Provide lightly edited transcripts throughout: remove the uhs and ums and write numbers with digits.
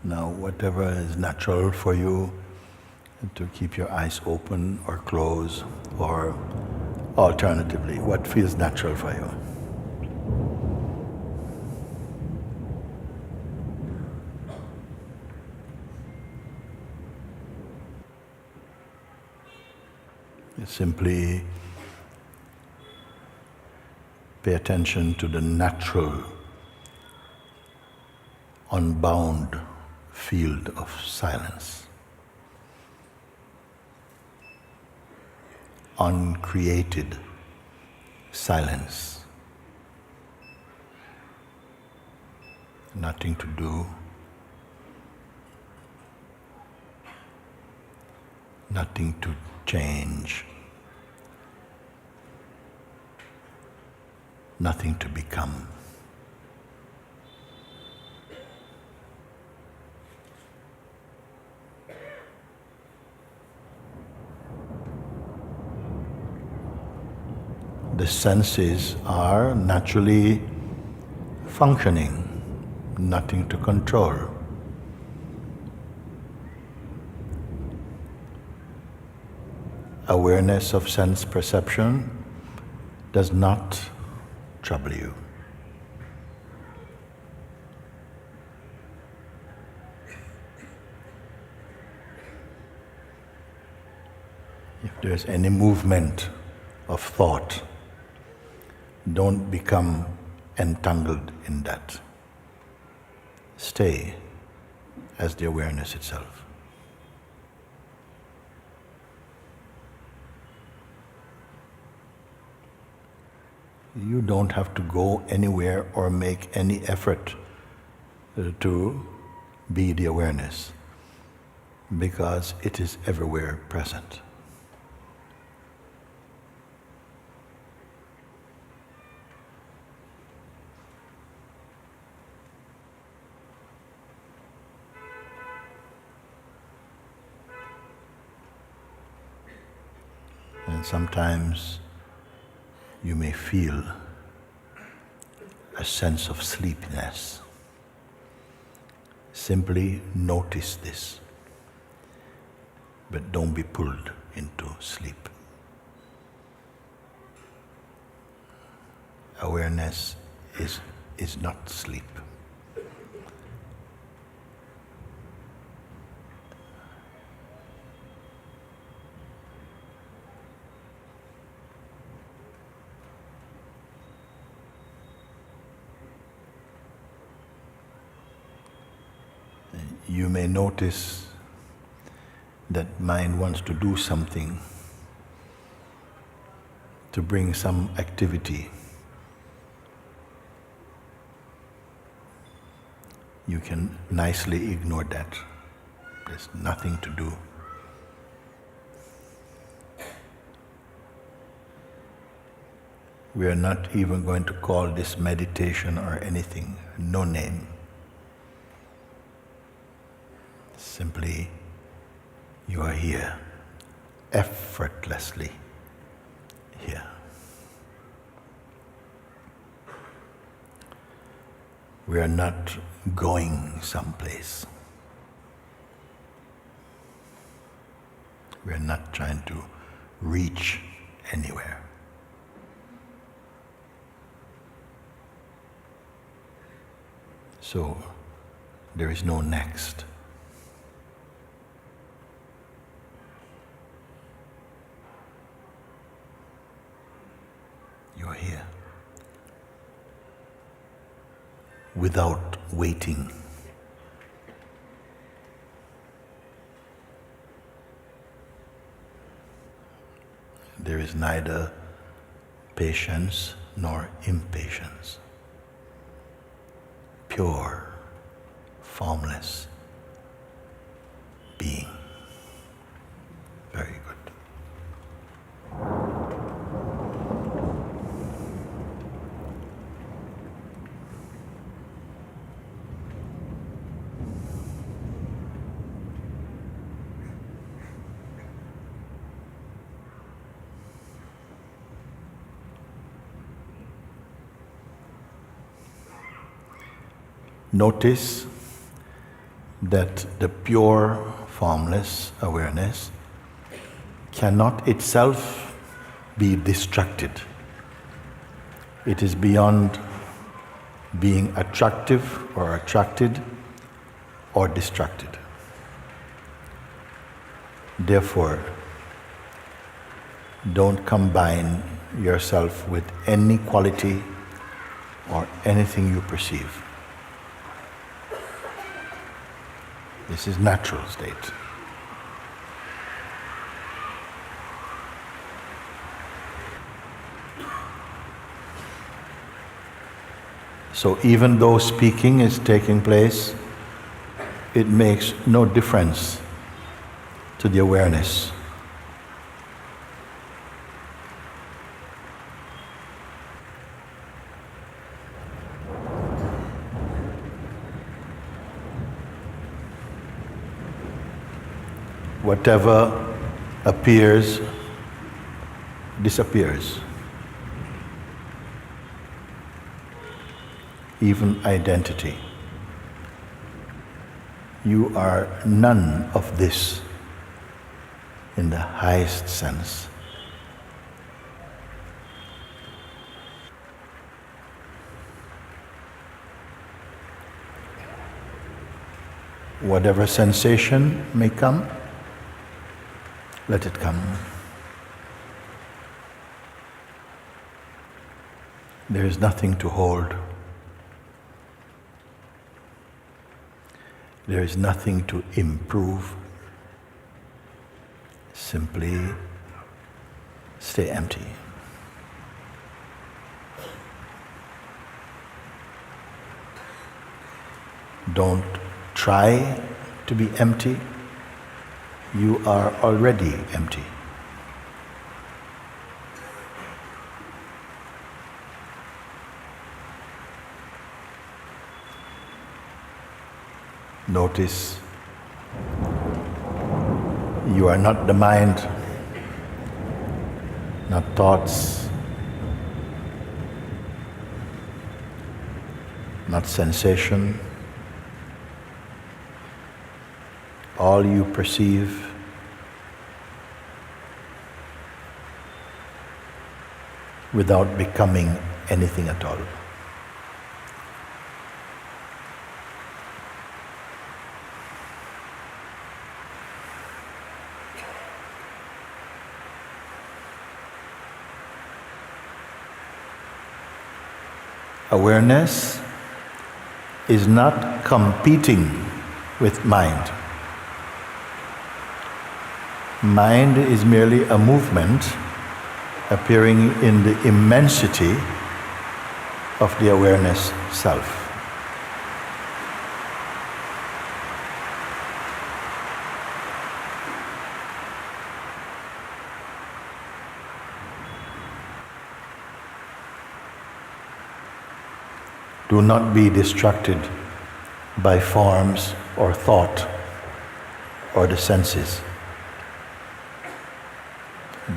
Now, whatever is natural for you, to keep your eyes open or closed, or alternatively, what feels natural for you. You simply pay attention to the natural, unbound field of silence. Uncreated silence. Nothing to do, nothing to change, nothing to become. The senses are naturally functioning, nothing to control. Awareness of sense perception does not trouble you. If there's any movement of thought, don't become entangled in that. Stay as the awareness itself. You don't have to go anywhere or make any effort to be the awareness, because it is everywhere present. And sometimes you may feel a sense of sleepiness. Simply notice this, but don't be pulled into sleep. Awareness is not sleep. You may notice that mind wants to do something, to bring some activity. You can nicely ignore that. There's nothing to do. We are not even going to call this meditation or anything, no name. Simply, you are here, effortlessly here. We are not going someplace. We are not trying to reach anywhere. So, there is no next. You are here. Without waiting. There is neither patience nor impatience. Pure, formless being. Very good. Notice that the pure, formless awareness cannot itself be distracted. It is beyond being attractive or attracted or distracted. Therefore, don't combine yourself with any quality or anything you perceive. This is natural state. So even though speaking is taking place, it makes no difference to the awareness. Whatever appears, disappears. Even identity. You are none of this in the highest sense. Whatever sensation may come, let it come. There is nothing to hold. There is nothing to improve. Simply stay empty. Don't try to be empty. You are already empty. Notice you are not the mind, not thoughts, not sensation. All you perceive without becoming anything at all. Awareness is not competing with mind. Mind is merely a movement appearing in the immensity of the awareness self. Do not be distracted by forms or thought or the senses.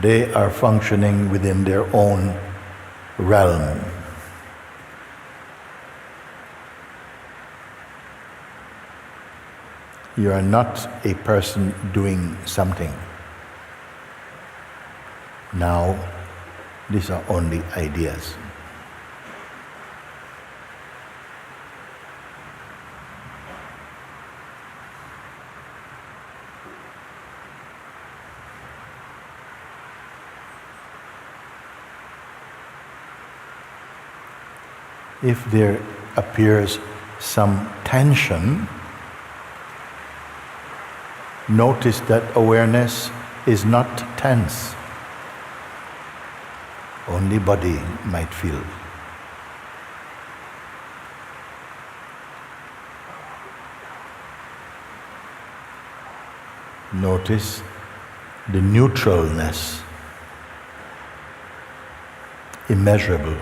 They are functioning within their own realm. You are not a person doing something. Now, these are only ideas. If there appears some tension, notice that awareness is not tense. Only body might feel. Notice the neutralness, immeasurable.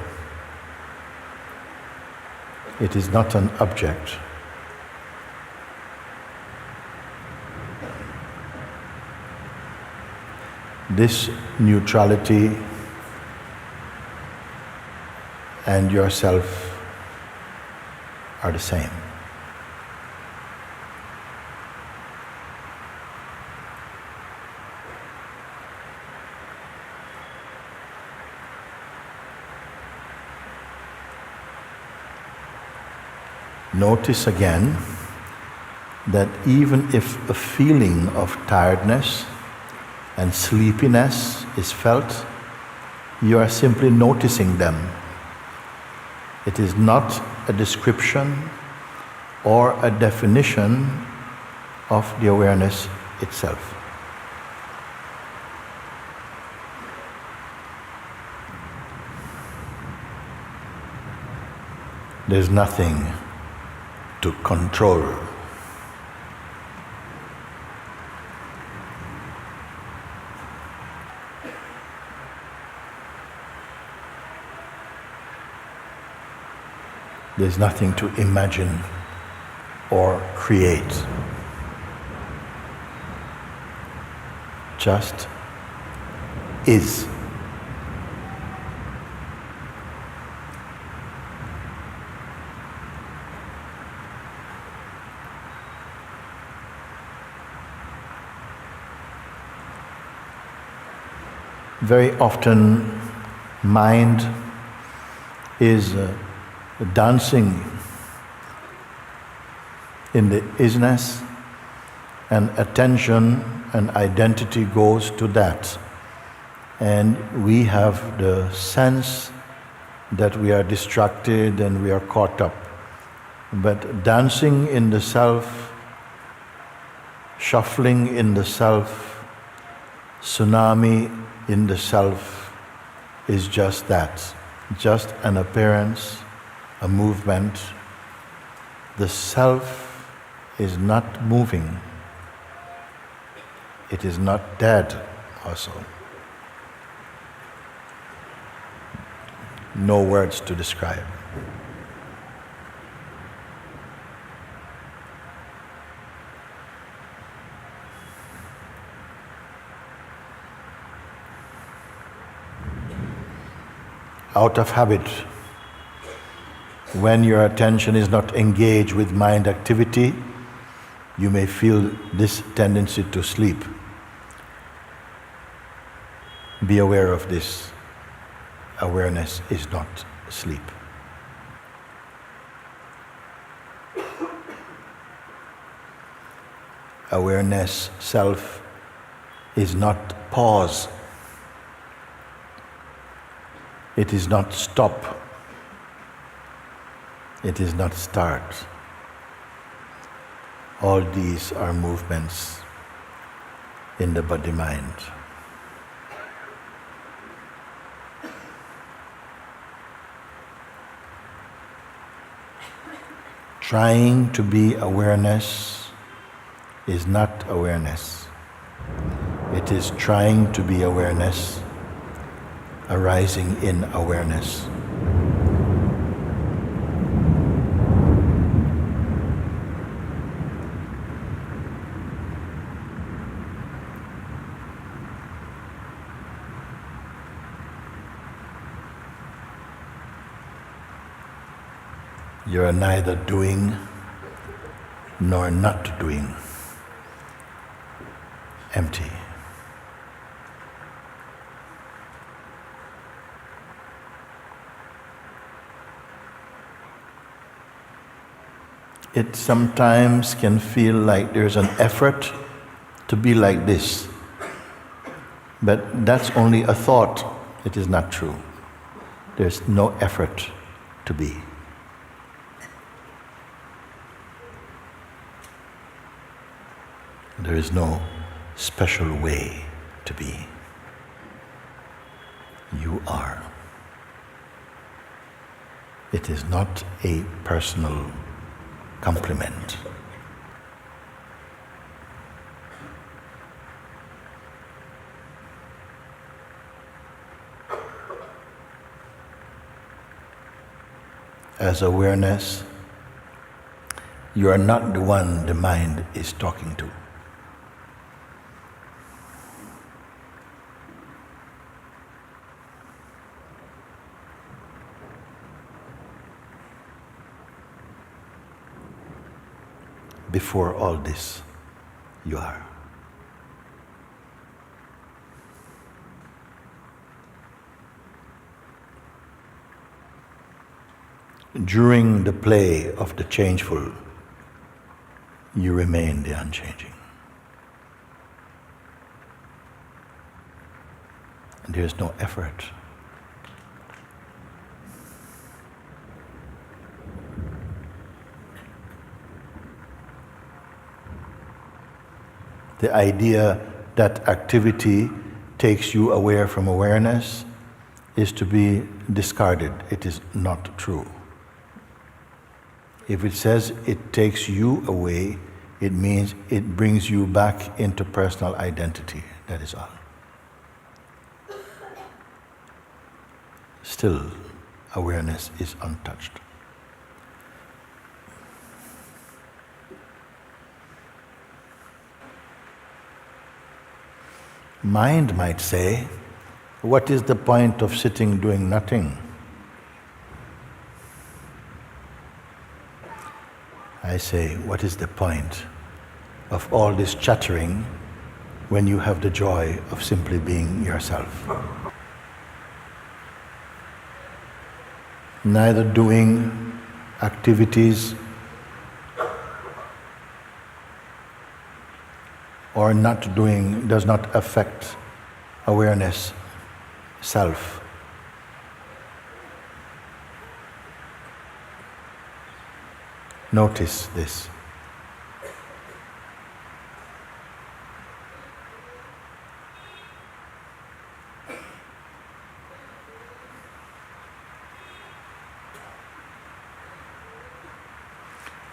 It is not an object. This neutrality and yourself are the same. Notice again that even if a feeling of tiredness and sleepiness is felt, you are simply noticing them. It is not a description or a definition of the awareness itself. There's nothing to control. There's nothing to imagine or create. Just is. Very often, mind is dancing in the isness, and attention and identity goes to that. And we have the sense that we are distracted and we are caught up. But dancing in the self, shuffling in the self, tsunami in the self is just that, just an appearance, a movement. The self is not moving. It is not dead also. No words to describe. Out of habit, when your attention is not engaged with mind activity, you may feel this tendency to sleep. Be aware of this. Awareness is not sleep. Awareness, self, is not pause. It is not stop. It is not start. All these are movements in the body-mind. Trying to be awareness is not awareness. It is trying to be awareness, arising in awareness. You are neither doing nor not doing. Empty. It sometimes can feel like there's an effort to be like this. But that's only a thought. It is not true. There's no effort to be. There is no special way to be. You are. It is not a personal compliment. As awareness, you are not the one the mind is talking to. Before all this, you are. during the play of the changeful, you remain the unchanging. And there is no effort. The idea that activity takes you away from awareness is to be discarded. It is not true. If it says it takes you away, it means it brings you back into personal identity. That is all. Still, awareness is untouched. Mind might say, what is the point of sitting doing nothing? I say, what is the point of all this chattering when you have the joy of simply being yourself? Neither doing activities or not doing does not affect awareness, self. Notice this.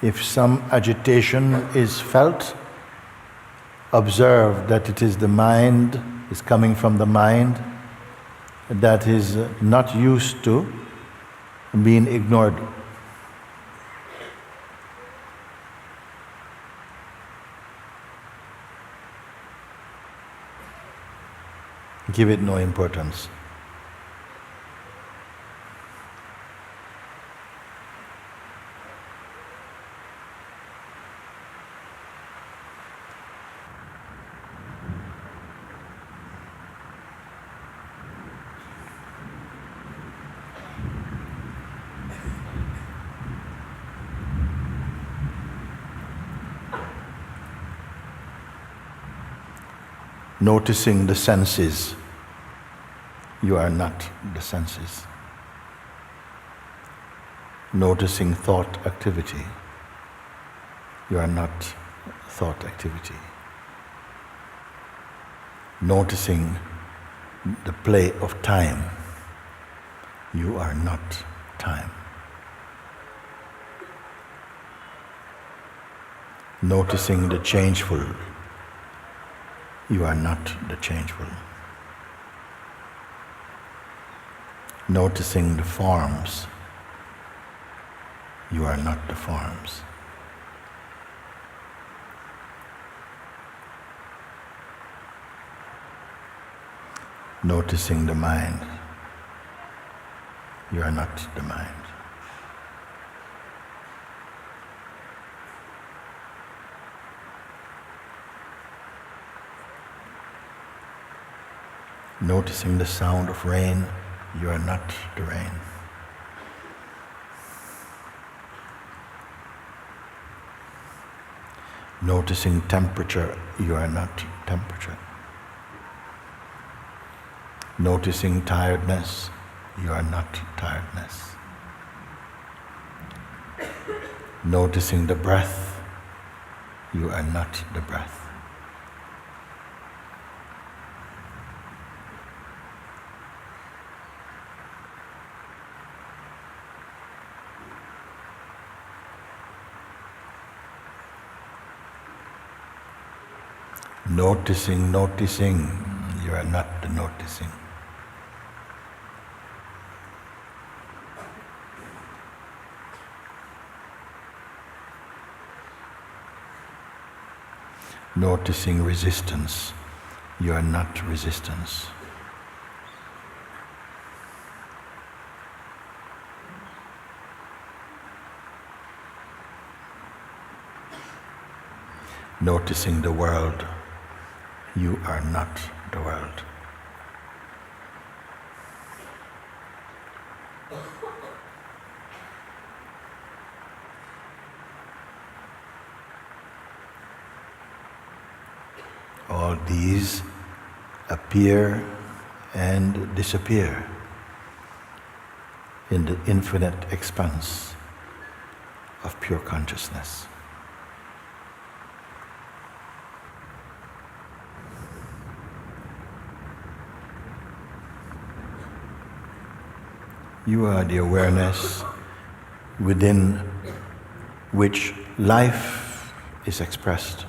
If some agitation is felt, observe that it is the mind, is coming from the mind, that is not used to being ignored. Give it no importance. Noticing the senses, you are not the senses. Noticing thought activity, you are not thought activity. Noticing the play of time, you are not time. Noticing the changeful, you are not the changeful. Noticing the forms, you are not the forms. Noticing the mind, you are not the mind. Noticing the sound of rain, you are not the rain. Noticing temperature, you are not temperature. Noticing tiredness, you are not tiredness. Noticing the breath, you are not the breath. Noticing, you are not the noticing. Noticing resistance, you are not resistance. Noticing the world, you are not the world. these appear and disappear in the infinite expanse of pure consciousness. You are the awareness within which life is expressed.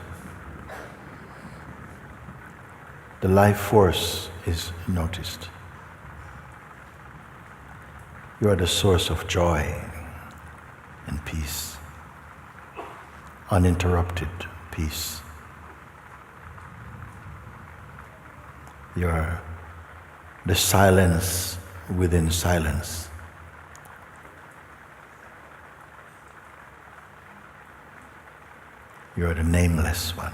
The life force is noticed. You are the source of joy and peace, uninterrupted peace. You are the silence within silence. You are the nameless one.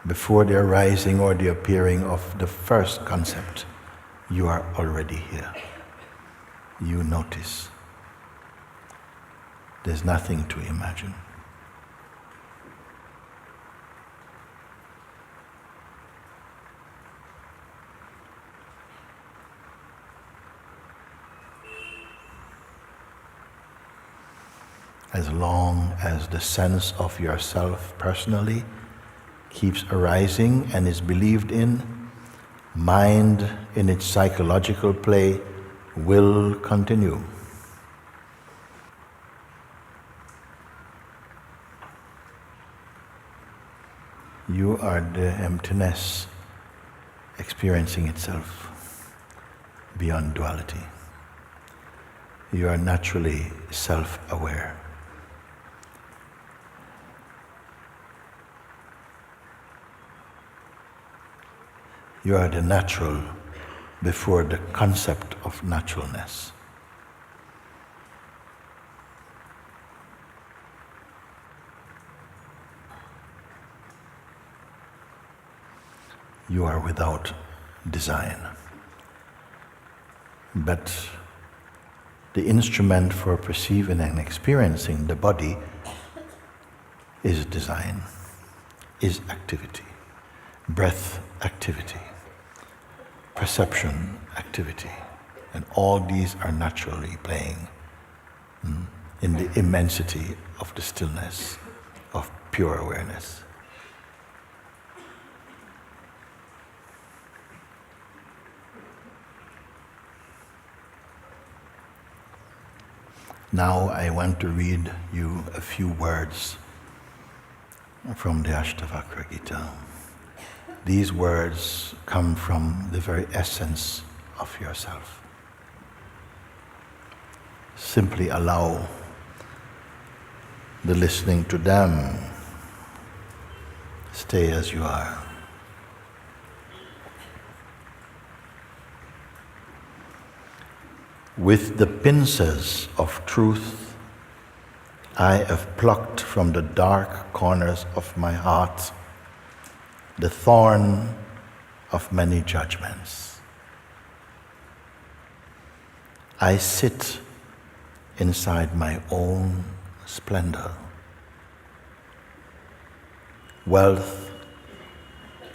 Before the arising or the appearing of the first concept, you are already here. You notice. There's nothing to imagine. As long as the sense of yourself personally keeps arising and is believed in, mind in its psychological play will continue. You are the emptiness experiencing itself beyond duality. You are naturally self-aware. You are the natural before the concept of naturalness. You are without design. But the instrument for perceiving and experiencing the body is design, is activity, breath activity, perception activity, and all these are naturally playing in the immensity of the stillness of pure awareness. Now I want to read you a few words from the Ashtavakra Gita. These words come from the very essence of yourself. Simply allow the listening to them. Stay as you are. With the pincers of truth, I have plucked from the dark corners of my heart the thorn of many judgments. I sit inside my own splendor. Wealth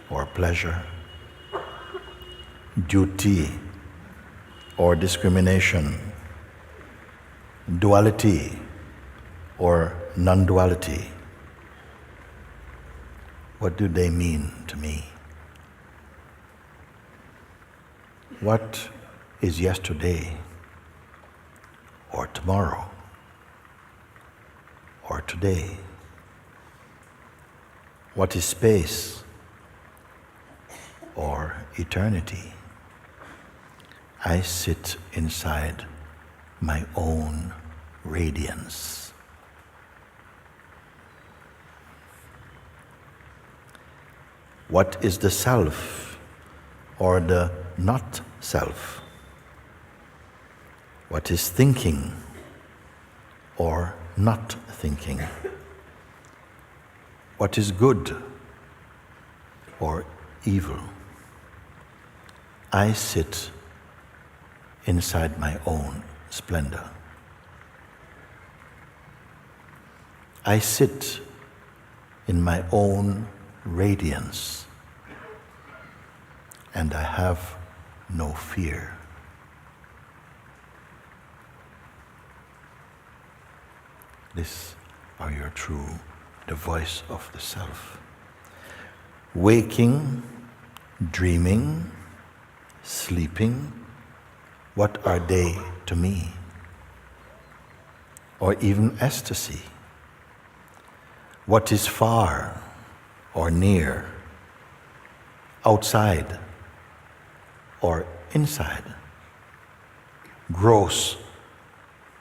or pleasure, duty or discrimination, duality or non-duality. What do they mean to me? What is yesterday or tomorrow or today? What is space or eternity? I sit inside my own radiance. What is the self or the not self? What is thinking or not thinking? What is good or evil? I sit inside my own splendor. I sit in my own radiance, and I have no fear. These are your true, the voice of the self. Waking, dreaming, sleeping, what are they to me? Or even ecstasy? What is far or near, outside or inside, gross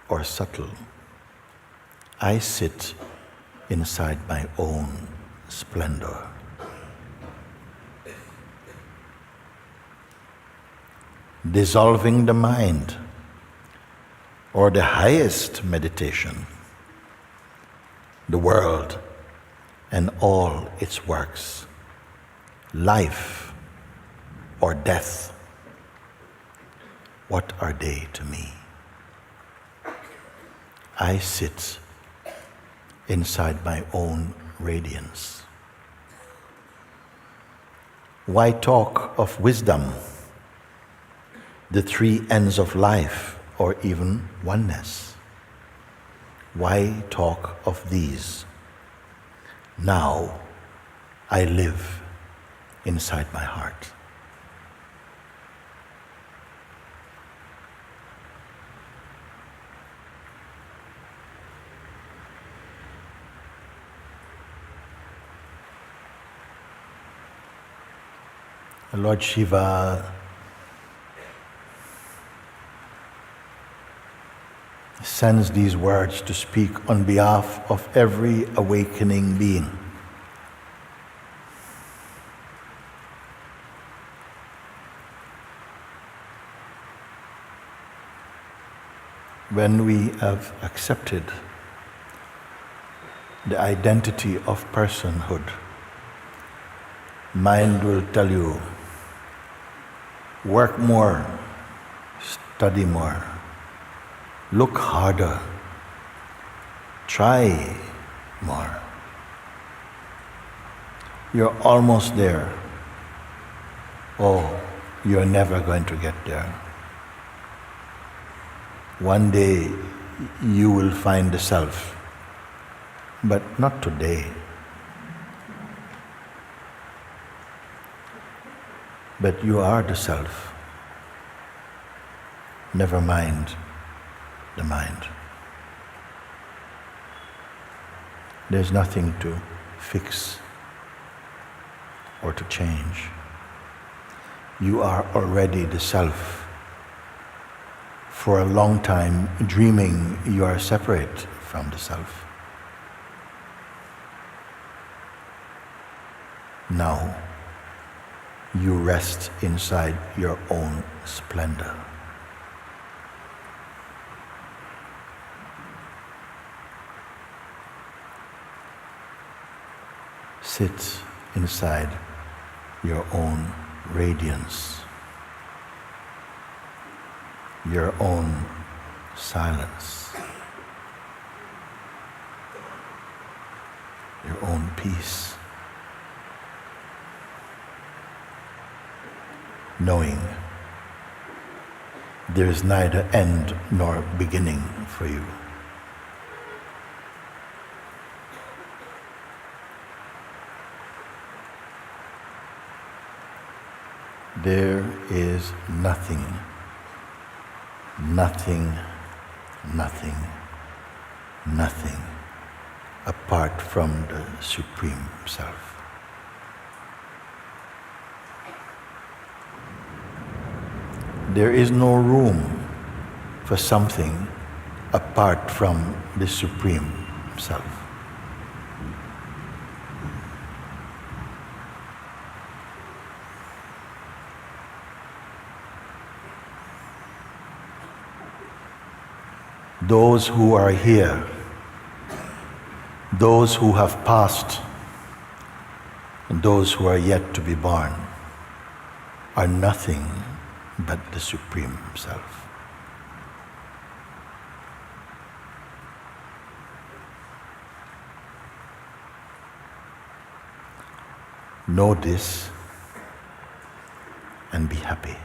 or subtle? I sit inside my own splendor. Dissolving the mind, or the highest meditation, the world and all its works, life or death, what are they to me? I sit inside my own radiance. Why talk of wisdom, the three ends of life, or even oneness? Why talk of these? Now I live inside my heart. Lord Shiva sends these words to speak on behalf of every awakening being. When we have accepted the identity of personhood, mind will tell you, work more, study more, look harder, try more. You're almost there. Oh, you're never going to get there. One day you will find the self, but not today. But you are the self. Never mind the mind. There's nothing to fix or to change. You are already the self. For a long time, dreaming you are separate from the self. Now, you rest inside your own splendor. Sit inside your own radiance, your own silence, your own peace, knowing there is neither end nor beginning for you. There is nothing, nothing, nothing, nothing apart from the Supreme Self. There is no room for something apart from the Supreme Self. Those who are here, those who have passed, and those who are yet to be born, are nothing but the Supreme Self. Know this and be happy.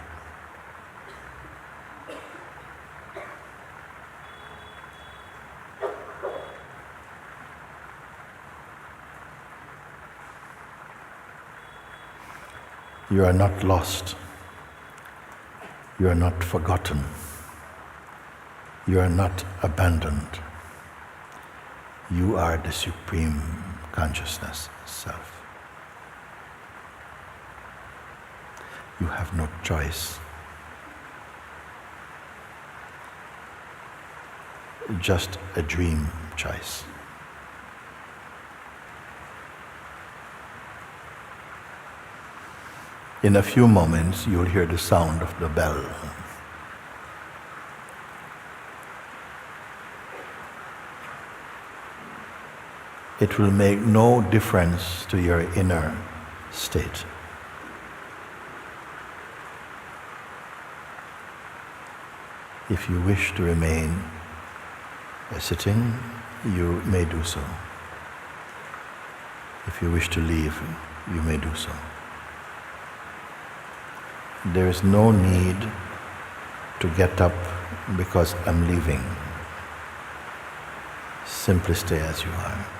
You are not lost. You are not forgotten. You are not abandoned. You are the Supreme Consciousness Self. You have no choice. Just a dream choice. In a few moments, you'll hear the sound of the bell. It will make no difference to your inner state. If you wish to remain sitting, you may do so. If you wish to leave, you may do so. There is no need to get up because I'm leaving. Simply stay as you are.